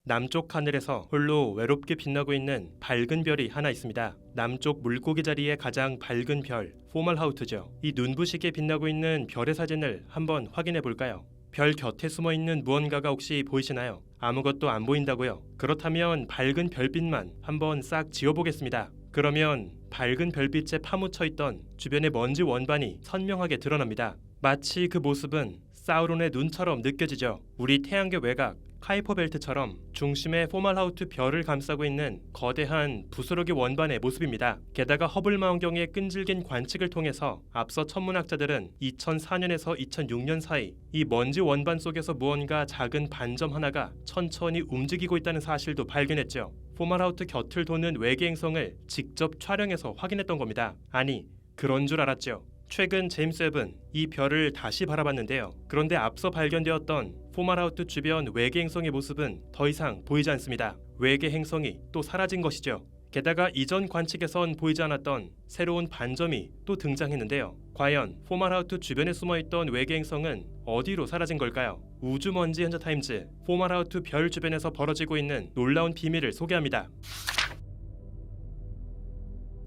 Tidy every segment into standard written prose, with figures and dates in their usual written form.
남쪽 하늘에서 홀로 외롭게 빛나고 있는 밝은 별이 하나 있습니다. 남쪽 물고기 자리의 가장 밝은 별, 포멀하우트죠. 이 눈부시게 빛나고 있는 별의 사진을 한번 확인해 볼까요? 별 곁에 숨어 있는 무언가가 혹시 보이시나요? 아무것도 안 보인다고요? 그렇다면 밝은 별빛만 한번 싹 지워보겠습니다. 그러면 밝은 별빛에 파묻혀 있던 주변의 먼지 원반이 선명하게 드러납니다. 마치 그 모습은 사우론의 눈처럼 느껴지죠. 우리 태양계 외곽 카이퍼 벨트처럼 중심에 포멀하우트 별을 감싸고 있는 거대한 부스러기 원반의 모습입니다. 게다가 허블 망원경의 끈질긴 관측을 통해서 앞서 천문학자들은 2004년에서 2006년 사이 이 먼지 원반 속에서 무언가 작은 반점 하나가 천천히 움직이고 있다는 사실도 발견했죠. 포멀하우트 곁을 도는 외계 행성을 직접 촬영해서 확인했던 겁니다. 아니, 그런 줄 알았죠. 최근 제임스 웹은 이 별을 다시 바라봤는데요. 그런데 앞서 발견되었던 포멀하우트 주변 외계 행성의 모습은 더 이상 보이지 않습니다. 외계 행성이 또 사라진 것이죠. 게다가 이전 관측에선 보이지 않았던 새로운 반점이 또 등장했는데요. 과연 포멀하우트 주변에 숨어있던 외계 행성은 어디로 사라진 걸까요? 우주먼지 현자타임즈, 포멀하우트 별 주변에서 벌어지고 있는 놀라운 비밀을 소개합니다.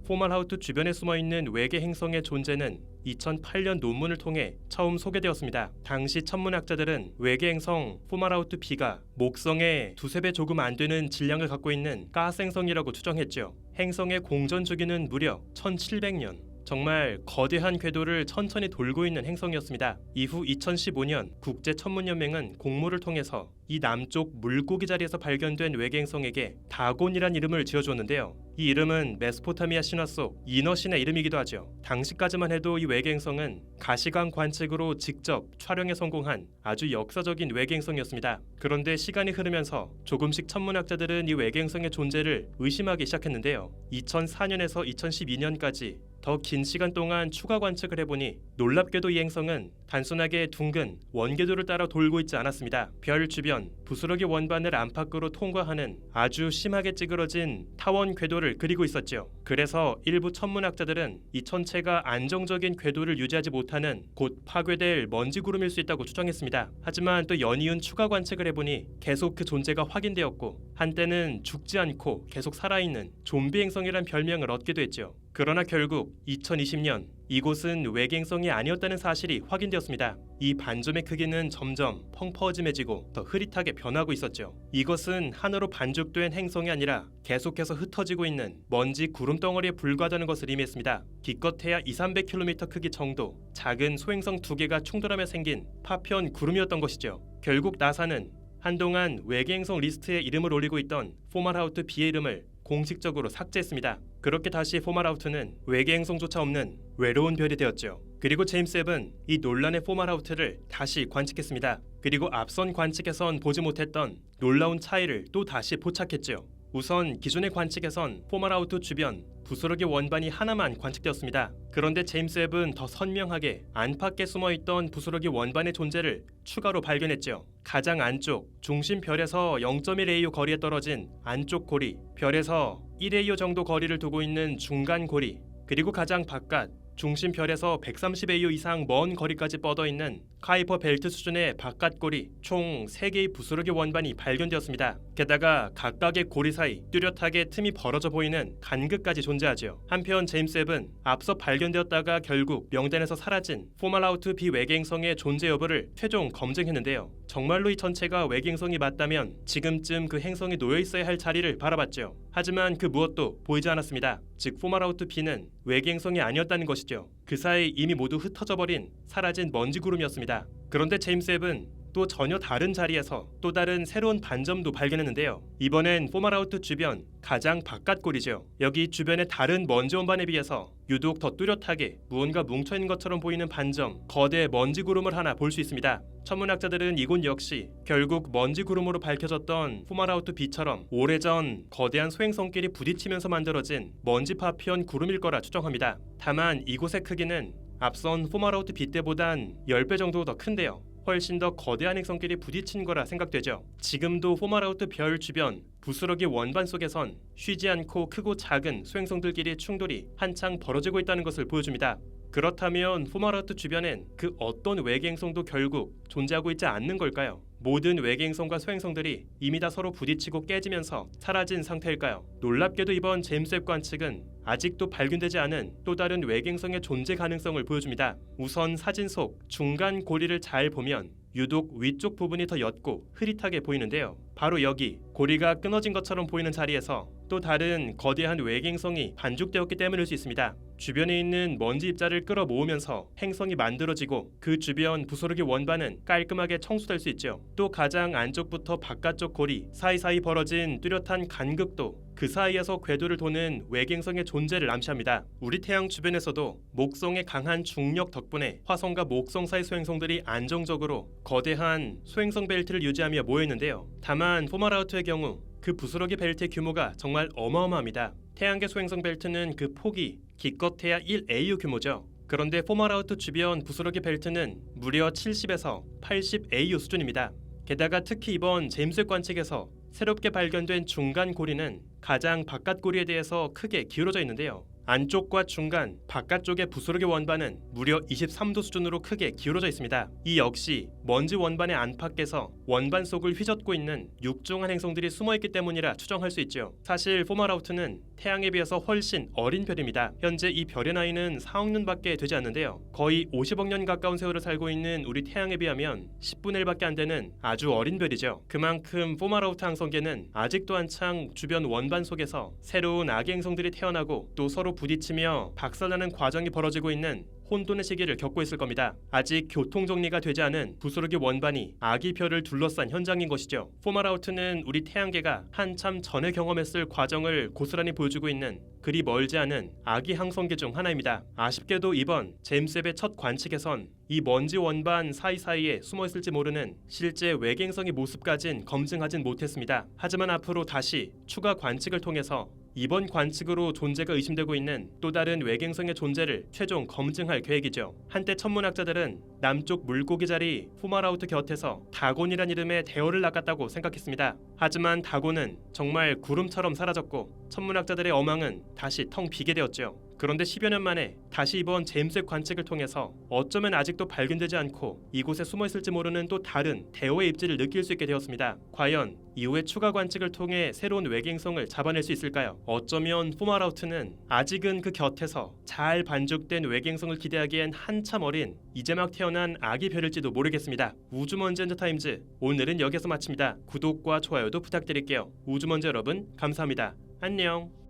포멀하우트 주변에 숨어있는 외계 행성의 존재는 2008년 논문을 통해 처음 소개되었습니다. 당시 천문학자들은 외계 행성 포멀하우트 B가 목성의 두세 배 조금 안 되는 질량을 갖고 있는 가스행성이라고 추정했죠. 행성의 공전 주기는 무려 1700년. 정말 거대한 궤도를 천천히 돌고 있는 행성이었습니다. 이후 2015년 국제천문연맹은 공모를 통해서 이 남쪽 물고기 자리에서 발견된 외계 행성에게 다곤이란 이름을 지어주었는데요. 이 이름은 메소포타미아 신화 속 이너신의 이름이기도 하죠. 당시까지만 해도 이 외계 행성은 가시광 관측으로 직접 촬영에 성공한 아주 역사적인 외계 행성이었습니다. 그런데 시간이 흐르면서 조금씩 천문학자들은 이 외계 행성의 존재를 의심하기 시작했는데요. 2004년에서 2012년까지 더 긴 시간 동안 추가 관측을 해보니 놀랍게도 이 행성은 단순하게 둥근 원궤도를 따라 돌고 있지 않았습니다. 별 주변 부스러기 원반을 안팎으로 통과하는 아주 심하게 찌그러진 타원 궤도를 그리고 있었죠. 그래서 일부 천문학자들은 이 천체가 안정적인 궤도를 유지하지 못하는 곧 파괴될 먼지 구름일 수 있다고 추정했습니다. 하지만 또 연이은 추가 관측을 해보니 계속 그 존재가 확인되었고 한때는 죽지 않고 계속 살아있는 좀비 행성이란 별명을 얻기도 했죠. 그러나 결국 2020년 이곳은 외계 행성이 아니었다는 사실이 확인되었습니다. 이 반점의 크기는 점점 펑퍼짐해지고 더 흐릿하게 변하고 있었죠. 이것은 하나로 반죽된 행성이 아니라 계속해서 흩어지고 있는 먼지 구름 덩어리에 불과하다는 것을 의미했습니다. 기껏해야 200~300km 크기 정도 작은 소행성 두 개가 충돌하며 생긴 파편 구름이었던 것이죠. 결국 나사는 한동안 외계 행성 리스트에 이름을 올리고 있던 포멀하우트 B의 이름을 공식적으로 삭제했습니다. 그렇게 다시 포멀하우트는 외계 행성조차 없는 외로운 별이 되었죠. 그리고 제임스 웹은 이 논란의 포멀하우트를 다시 관측했습니다. 그리고 앞선 관측에선 보지 못했던 놀라운 차이를 또 다시 포착했죠. 우선 기존의 관측에선 포멀하우트 주변 부스러기 원반이 하나만 관측되었습니다. 그런데 제임스 웹은 더 선명하게 안팎에 숨어있던 부스러기 원반의 존재를 추가로 발견했죠. 가장 안쪽 중심 별에서 0.1AU 거리에 떨어진 안쪽 고리, 별에서 1AU 정도 거리를 두고 있는 중간 고리, 그리고 가장 바깥 중심 별에서 130AU 이상 먼 거리까지 뻗어있는 카이퍼 벨트 수준의 바깥 고리, 총 3개의 부스러기 원반이 발견되었습니다. 게다가 각각의 고리 사이 뚜렷하게 틈이 벌어져 보이는 간극까지 존재하죠. 한편 제임스 웹은 앞서 발견되었다가 결국 명단에서 사라진 포멀하우트 B 외계 행성의 존재 여부를 최종 검증했는데요. 정말로 이 전체가 외계 행성이 맞다면 지금쯤 그 행성이 놓여 있어야 할 자리를 바라봤죠. 하지만 그 무엇도 보이지 않았습니다. 즉 포멀하우트 B는 외계 행성이 아니었다는 것이죠. 그 사이 이미 모두 흩어져 버린 사라진 먼지 구름이었습니다. 그런데 제임스 웹은 또 전혀 다른 자리에서 또 다른 새로운 반점도 발견했는데요. 이번엔 포멀하우트 주변 가장 바깥골이죠. 여기 주변의 다른 먼지 원반에 비해서 유독 더 뚜렷하게 무언가 뭉쳐있는 것처럼 보이는 반점, 거대 먼지 구름을 하나 볼 수 있습니다. 천문학자들은 이곳 역시 결국 먼지 구름으로 밝혀졌던 포멀하우트 B처럼 오래전 거대한 소행성끼리 부딪히면서 만들어진 먼지 파편 구름일 거라 추정합니다. 다만 이곳의 크기는 앞선 포멀하우트 B 때보단 10배 정도 더 큰데요. 훨씬 더 거대한 행성끼리 부딪힌 거라 생각되죠. 지금도 포멀하우트 별 주변 부스러기 원반 속에선 쉬지 않고 크고 작은 소행성들끼리 충돌이 한창 벌어지고 있다는 것을 보여줍니다. 그렇다면 포멀하우트 주변엔 그 어떤 외계 행성도 결국 존재하고 있지 않는 걸까요? 모든 외계 행성과 소행성들이 이미 다 서로 부딪히고 깨지면서 사라진 상태일까요? 놀랍게도 이번 제임스 웹 관측은 아직도 발견되지 않은 또 다른 외계 행성의 존재 가능성을 보여줍니다. 우선 사진 속 중간 고리를 잘 보면 유독 위쪽 부분이 더 옅고 흐릿하게 보이는데요. 바로 여기 고리가 끊어진 것처럼 보이는 자리에서 또 다른 거대한 외계 행성이 반죽되었기 때문일 수 있습니다. 주변에 있는 먼지 입자를 끌어모으면서 행성이 만들어지고 그 주변 부스러기 원반은 깔끔하게 청소될 수 있죠. 또 가장 안쪽부터 바깥쪽 고리 사이사이 벌어진 뚜렷한 간극도 그 사이에서 궤도를 도는 외계 행성의 존재를 암시합니다. 우리 태양 주변에서도 목성의 강한 중력 덕분에 화성과 목성 사이 소행성들이 안정적으로 거대한 소행성 벨트를 유지하며 모여있는데요. 다만 포마라우트의 경우 그 부스러기 벨트의 규모가 정말 어마어마합니다. 태양계 소행성 벨트는 그 폭이 기껏해야 1AU 규모죠. 그런데 포마라우트 주변 부스러기 벨트는 무려 70에서 80AU 수준입니다. 게다가 특히 이번 제임스 웹 관측에서 새롭게 발견된 중간 고리는 가장 바깥 고리에 대해서 크게 기울어져 있는데요. 안쪽과 중간, 바깥쪽의 부스러기 원반은 무려 23도 수준으로 크게 기울어져 있습니다. 이 역시 먼지 원반의 안팎에서 원반 속을 휘젓고 있는 육중한 행성들이 숨어있기 때문이라 추정할 수 있죠. 사실 포마라우트는 태양에 비해서 훨씬 어린 별입니다. 현재 이 별의 나이는 4억 년밖에 되지 않는데요. 거의 50억 년 가까운 세월을 살고 있는 우리 태양에 비하면 10분의 1밖에 안 되는 아주 어린 별이죠. 그만큼 포마라우트 항성계는 아직도 한창 주변 원반 속에서 새로운 아기 행성들이 태어나고 또 서로 부딪히며 박살나는 과정이 벌어지고 있는 혼돈의 시기를 겪고 있을 겁니다. 아직 교통 정리가 되지 않은 부스러기 원반이 아기 별을 둘러싼 현장인 것이죠. 포마라우트는 우리 태양계가 한참 전에 경험했을 과정을 고스란히 보여주고 있는 그리 멀지 않은 아기 항성계 중 하나입니다. 아쉽게도 이번 제임스 웹의 첫 관측에선 이 먼지 원반 사이사이에 숨어있을지 모르는 실제 외계 행성의 모습까진 검증하진 못했습니다. 하지만 앞으로 다시 추가 관측을 통해서 이번 관측으로 존재가 의심되고 있는 또 다른 외계 행성의 존재를 최종 검증할 계획이죠. 한때 천문학자들은 남쪽 물고기 자리 포마라우트 곁에서 다곤이란 이름의 대어를 낚았다고 생각했습니다. 하지만 다곤은 정말 구름처럼 사라졌고 천문학자들의 어망은 다시 텅 비게 되었죠. 그런데 10여 년 만에 다시 이번 제임스 웹 관측을 통해서 어쩌면 아직도 발견되지 않고 이곳에 숨어있을지 모르는 또 다른 대어의 입지를 느낄 수 있게 되었습니다. 과연 이후에 추가 관측을 통해 새로운 외계 행성을 잡아낼 수 있을까요? 어쩌면 포마라우트는 아직은 그 곁에서 잘 반죽된 외계 행성을 기대하기엔 한참 어린 이제 막 태어난 아기 별일지도 모르겠습니다. 우주먼지 엔터타임즈 오늘은 여기서 마칩니다. 구독과 좋아요도 부탁드릴게요. 우주먼지 여러분 감사합니다. 안녕.